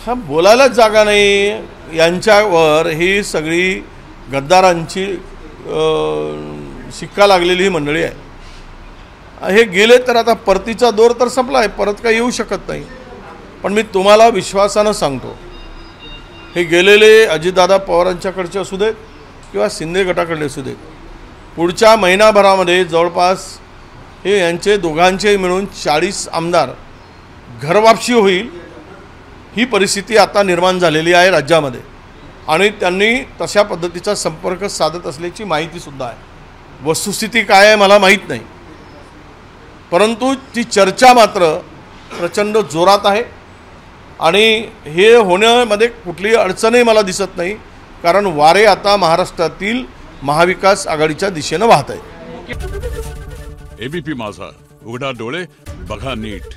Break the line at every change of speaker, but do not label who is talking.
हा बोलायलाच जागा नाही। यांच्यावर ही सगळी गद्दारांची शिक्का लागलेली ही मंडळी आहे। हे गेले तर आता परतीचा दौर तर संपला आहे, परत काही येऊ शकत नाही। पण मी तुम्हाला विश्वासानं सांगतो, हे गेलेले अजितदादा पवारांच्याकडचे असू देत किंवा शिंदे गटाकडले असू देत, पुढच्या महिनाभरामध्ये जवळपास हे यांचे दोघांचे मिळून 40 आमदार घरवापसी होईल ही परिस्थिती आता निर्माण झालेली आहे राज्यामध्ये। आणि त्यांनी तशा पद्धतीचा संपर्क साधत असल्याची माहिती सुद्धा आहे। वस्तुस्थिती काय आहे मला माहीत नाही, परंतु ती चर्चा मात्र प्रचंड जोरात आहे आणि हे होण्यामध्ये कुठलीही अडचणही मला दिसत नाही, कारण वारे आता महाराष्ट्रातील महाविकास आघाडीच्या दिशेने वाहत आहे।
एबीपी माझा, उघडा डोळे बघा नीट।